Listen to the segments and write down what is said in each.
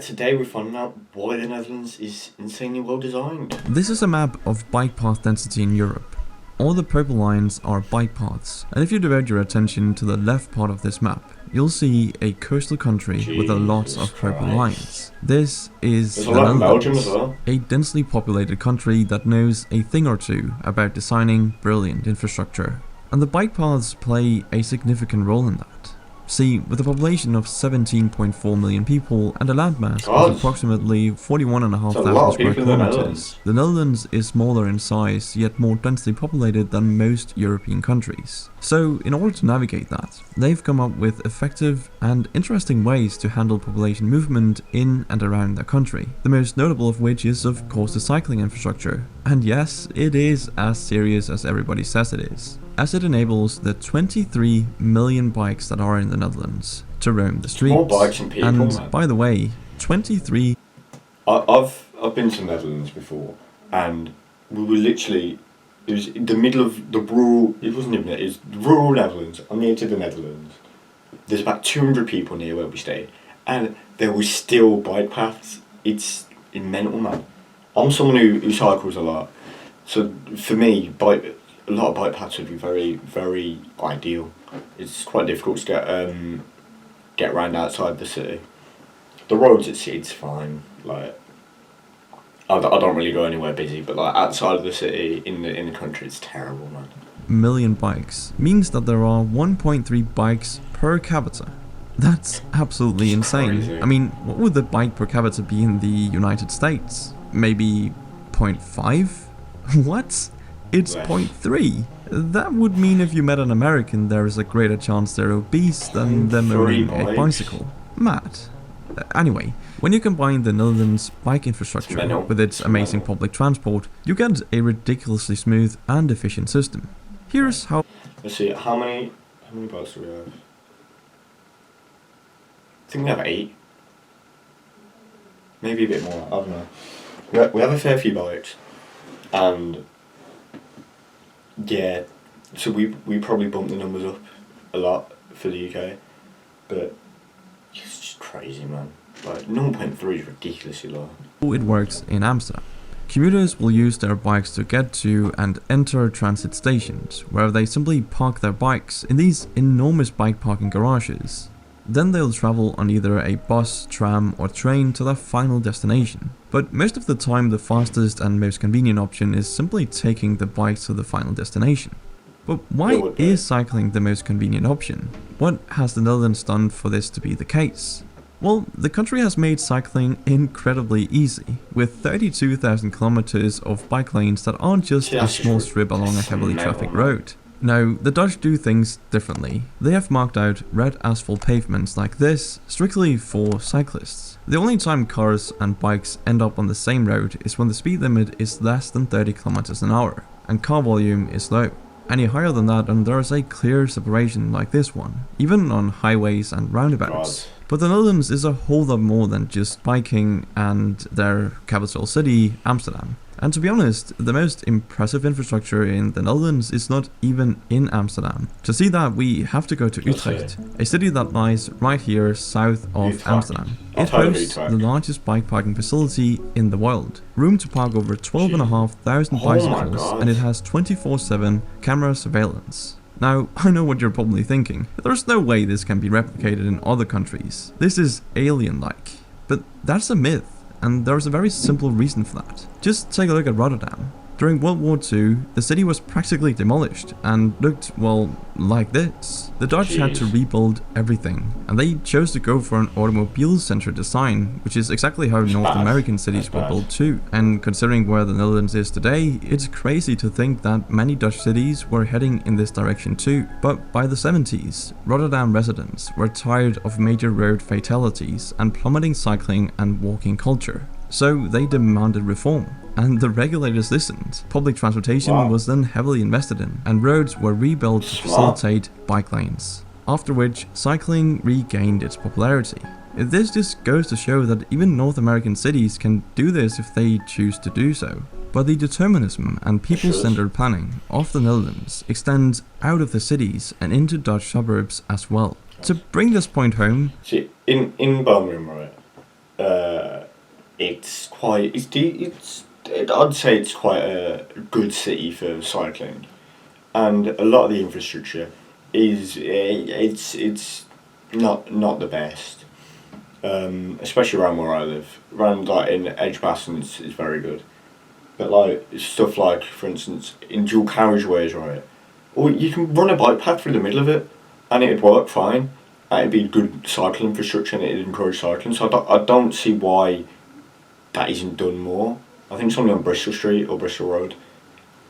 Today we're finding out why the Netherlands is insanely well designed. This is a map of bike path density in Europe. All the purple lines are bike paths, and if you divert your attention to the left part of this map, you'll see a coastal country with a lot of purple lines. This is There's a lot of Belgium as well. a densely populated country that knows a thing or two about designing brilliant infrastructure, and the bike paths play a significant role in that. See, with a population of 17.4 million people and a landmass of approximately 41,500 square kilometers, the Netherlands is smaller in size yet more densely populated than most European countries. So, in order to navigate that, they've come up with effective and interesting ways to handle population movement in and around their country. The most notable of which is, of course, the cycling infrastructure. And yes, it is as serious as everybody says it is, as it enables the 23 million bikes that are in the Netherlands to roam the streets. More bikes than people, and man. By the way, 23... I've been to the Netherlands before, and we were literally, it was in the middle of the rural, it wasn't even, it was the rural Netherlands, on the edge of the Netherlands. There's about 200 people near where we stay, and there was still bike paths. It's mental, man. I'm someone who cycles a lot, so for me, a lot of bike paths would be very, very ideal. It's quite difficult to get around outside the city. The roads at sea, it's fine. Like, I don't really go anywhere busy, but like outside of the city, in the country, it's terrible, man. Million bikes means that there are 1.3 bikes per capita. That's absolutely insane. Crazy. I mean, what would the bike per capita be in the United States? Maybe 0.5? What? It's 0.3. That would mean if you met an American, there is a greater chance they're obese than them owning a bicycle. Mad. Anyway, when you combine the Netherlands' bike infrastructure with its amazing public transport, you get a ridiculously smooth and efficient system. Here's how... Let's see, how many bikes do we have? I think we have 8. Maybe a bit more, I don't know. We have a fair few bikes, and yeah, so we probably bump the numbers up a lot for the UK, but it's just crazy, man. Like 0.3 is ridiculously low. It works in Amsterdam. Commuters will use their bikes to get to and enter transit stations, where they simply park their bikes in these enormous bike parking garages. Then they'll travel on either a bus, tram or train to their final destination. But most of the time the fastest and most convenient option is simply taking the bikes to the final destination. But why is cycling the most convenient option? What has the Netherlands done for this to be the case? Well, the country has made cycling incredibly easy, with 32,000 kilometers of bike lanes that aren't just a small strip along a heavily trafficked road. Now, the Dutch do things differently. They have marked out red asphalt pavements like this strictly for cyclists. The only time cars and bikes end up on the same road is when the speed limit is less than 30 kilometers an hour and car volume is low. Any higher than that and there is a clear separation like this one, even on highways and roundabouts. But the Netherlands is a whole lot more than just biking and their capital city, Amsterdam. And to be honest, the most impressive infrastructure in the Netherlands is not even in Amsterdam. To see that, we have to go to Utrecht, a city that lies right here south of Amsterdam. It hosts the largest bike parking facility in the world. Room to park over 12,500 bicycles, and it has 24/7 camera surveillance. Now, I know what you're probably thinking. There's no way this can be replicated in other countries. This is alien-like. But that's a myth. And there's a very simple reason for that. Just take a look at Rotterdam. During World War II, the city was practically demolished and looked, well, like this. The Dutch had to rebuild everything, and they chose to go for an automobile-centered design, which is exactly how North American cities were built too. And considering where the Netherlands is today, it's crazy to think that many Dutch cities were heading in this direction too. But by the 70s, Rotterdam residents were tired of major road fatalities and plummeting cycling and walking culture. So they demanded reform, and the regulators listened. Public transportation was then heavily invested in, and roads were rebuilt to facilitate bike lanes, after which cycling regained its popularity. This just goes to show that even North American cities can do this if they choose to do so. But the determinism and people-centered planning of the Netherlands extends out of the cities and into Dutch suburbs as well. To bring this point home... See, in Birmingham, right, it's quite I'd say it's quite a good city for cycling, and a lot of the infrastructure is it's not the best, especially around where I live. Around like in Edgbaston, it's very good, but like stuff like, for instance, in dual carriageways, right? Or you can run a bike path through the middle of it, and it'd work fine. And it'd be good cycling infrastructure, and it'd encourage cycling. So I don't see why that isn't done more. I think it's only on Bristol Street or Bristol Road,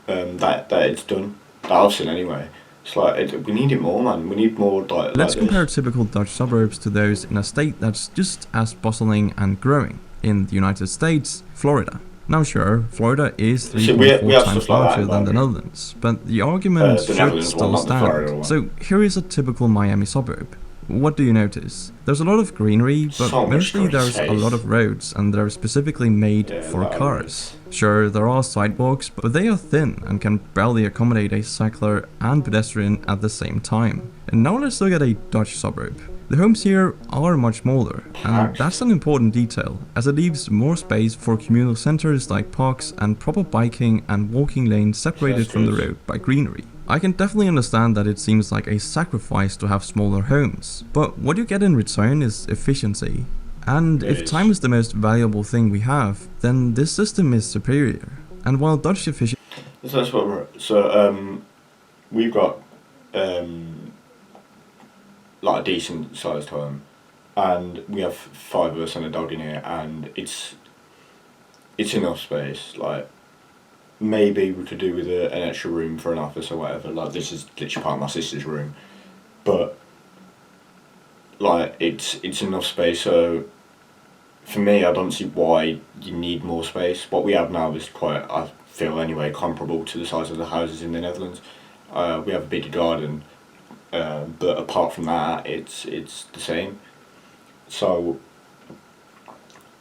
that it's done. That I've seen anyway. It's like we need it more, man. We need more Let's like compare this. typical Dutch suburbs to those in a state that's just as bustling and growing. In the United States, Florida. Now sure, Florida is See, we 3.4 have times stuff like larger that, than the don't we? Netherlands, but the argument The should Netherlands still one, not the Florida stand. one. So here is a typical Miami suburb. What do you notice? There's a lot of greenery, but So much mostly green there's a space. lot of roads, and they're specifically made Yeah, for a lot of cars. Sure, there are sidewalks, but they are thin and can barely accommodate a cycler and pedestrian at the same time. And now let's look at a Dutch suburb. The homes here are much smaller, and Packed. that's an important detail, as it leaves more space for communal centers like parks and proper biking and walking lanes separated That's from the good. road by greenery. I can definitely understand that it seems like a sacrifice to have smaller homes, but what you get in return is efficiency. And It if is. time is the most valuable thing we have, then this system is superior. And while Dutch efficiency So that's what we've got like a decent sized home, and we have 5 of us and a dog in here, and it's enough space. Like maybe we could do with an extra room for an office or whatever. Like this is literally part of my sister's room, but like it's enough space. So for me, I don't see why you need more space. What we have now is quite, I feel anyway, comparable to the size of the houses in the Netherlands. We have a bigger garden, but apart from that, it's the same. So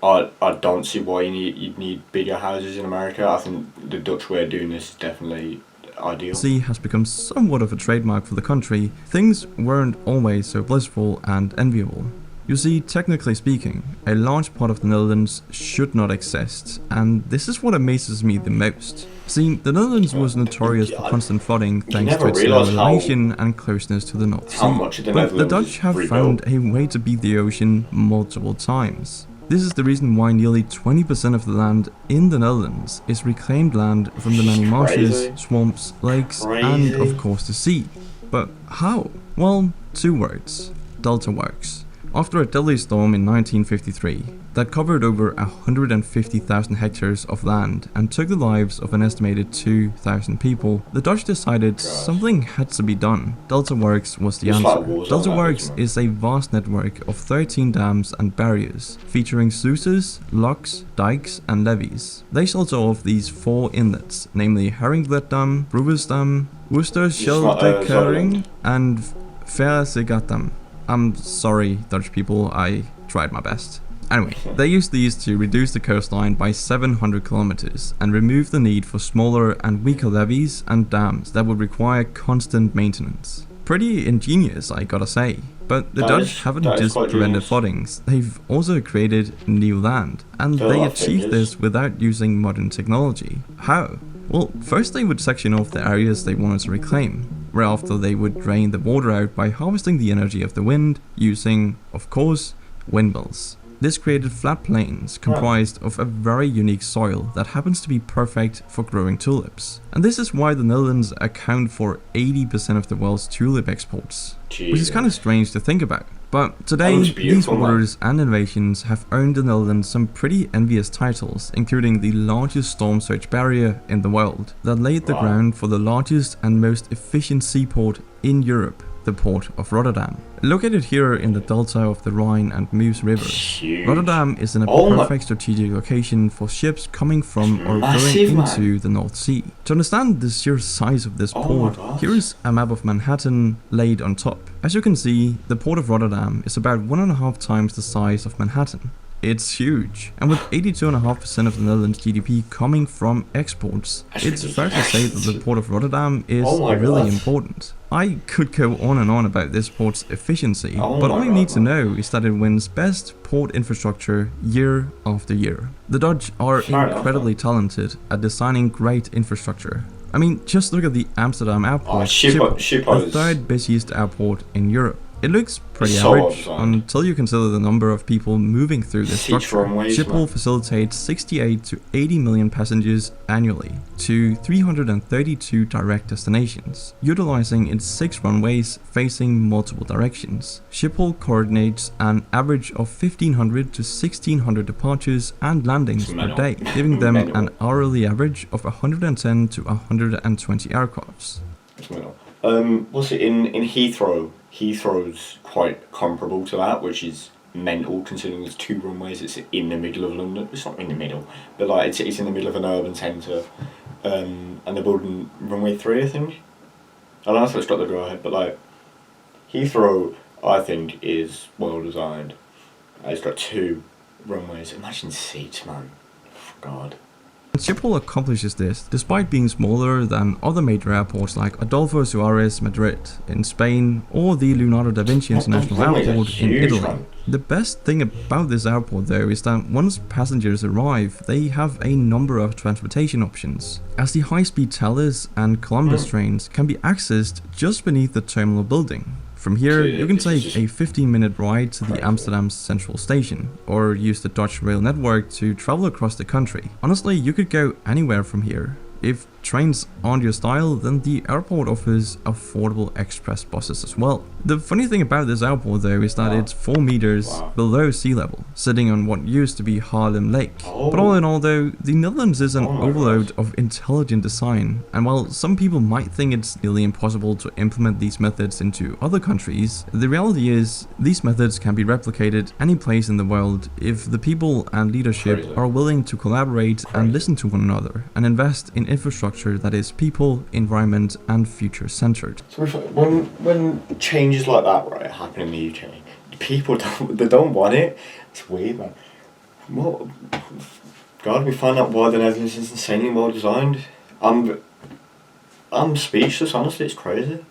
I don't see why you'd need bigger houses in America. I think the Dutch way of doing this is definitely ideal. has become somewhat of a trademark for the country, things weren't always so blissful and enviable. You see, technically speaking, a large part of the Netherlands should not exist, and this is what amazes me the most. See, the Netherlands was notorious for constant flooding thanks to never its low realise how- elevation and closeness to the North Sea. how much of the But the Netherlands Dutch is have rebuilt. found a way to beat the ocean multiple times. This is the reason why nearly 20% of the land in the Netherlands is reclaimed land from the many marshes, Crazy. swamps, lakes, and Crazy. of course the sea. But how? Well, 2 words. Delta works. After a deadly storm in 1953 that covered over 150,000 hectares of land and took the lives of an estimated 2,000 people, the Dutch decided something had to be done. Delta Works was the It's answer. like walls Delta on that, Works isn't it? is a vast network of 13 dams and barriers, featuring sluices, locks, dikes, and levees. They shelter off these 4 inlets, namely Haringvliet Dam, Broersdam, Worcesterscheldekering, and Verzegatdam. I'm sorry, Dutch people, I tried my best. Anyway, they used these to reduce the coastline by 700 kilometers and remove the need for smaller and weaker levees and dams that would require constant maintenance. Pretty ingenious, I gotta say. But the That Dutch is- haven't that is just quite prevented genius. floodings, they've also created new land. And They're they like achieved genius. this without using modern technology. How? Well, first they would section off the areas they wanted to reclaim, whereafter they would drain the water out by harvesting the energy of the wind using, of course, windmills. This created flat plains comprised of a very unique soil that happens to be perfect for growing tulips. And this is why the Netherlands account for 80% of the world's tulip exports, which is kind of strange to think about. But today, looks these beautiful, man. waters and innovations have earned the Netherlands some pretty envious titles, including the largest storm surge barrier in the world, that laid the Wow. ground for the largest and most efficient seaport in Europe, the port of Rotterdam. Located here in the delta of the Rhine and Meuse rivers, Huge. Rotterdam is in a Oh my- perfect strategic location for ships coming from or Massive, going man. into the North Sea. To understand the sheer size of this Oh my port, God. here is a map of Manhattan laid on top. As you can see, the port of Rotterdam is about 1.5 times the size of Manhattan. It's huge. And with 82.5% of the Netherlands' GDP coming from exports, That's it's fair to say that the ridiculous. port of Rotterdam is Oh my really God. important. I could go on and on about this port's efficiency, Oh but my all you God, need to man. know is that it wins best port infrastructure year after year. The Dutch are Fair enough, incredibly talented at designing great infrastructure. I mean, just look at the Amsterdam Oh, airport, Schiphol, Schiphol, the Schiphol third busiest airport in Europe. It looks pretty so well average designed. until you consider the number of people moving through this 6 structure. runways, Schiphol man. facilitates 68 to 80 million passengers annually to 332 direct destinations, utilizing its 6 runways facing multiple directions. Schiphol coordinates an average of 1,500 to 1,600 departures and landings per Mental. day, giving them an Mental. hourly average of 110 to 120 aircrafts. It's mental. What's it in Heathrow? Heathrow's quite comparable to that, which is mental considering there's 2 runways. It's in the middle of London. It's not in the middle, but like it's in the middle of an urban centre, and they're building runway 3, I think. I don't know if it's got the go ahead, but like Heathrow, I think is well designed. It's got 2 runways. Imagine seats, man. God. Schiphol accomplishes this despite being smaller than other major airports like Adolfo Suarez Madrid in Spain or the Leonardo da Vinci International runways are Airport in huge, Italy. man. The best thing about this airport though is that once passengers arrive, they have a number of transportation options, as the high-speed Thalys and Columbus trains can be accessed just beneath the terminal building. From here, So you can this is take just a 15-minute ride to the crazy. Amsterdam Central Station, or use the Dutch rail network to travel across the country. Honestly, you could go anywhere from here. If trains aren't your style, then the airport offers affordable express buses as well. The funny thing about this airport though is that Wow. it's 4 meters Wow. below sea level, sitting on what used to be Haarlem Lake. Oh. But all in all though, the Netherlands is an Oh my overload gosh. of intelligent design, and while some people might think it's nearly impossible to implement these methods into other countries, the reality is these methods can be replicated any place in the world if the people and leadership Crazy. are willing to collaborate and Crazy. listen to one another and invest in infrastructure that is people, environment and future centered. So when changes like that right happen in the UK, people don't want it. It's weird, man. What? God, we find out why the Netherlands is insanely well designed. I'm speechless. Honestly, it's crazy.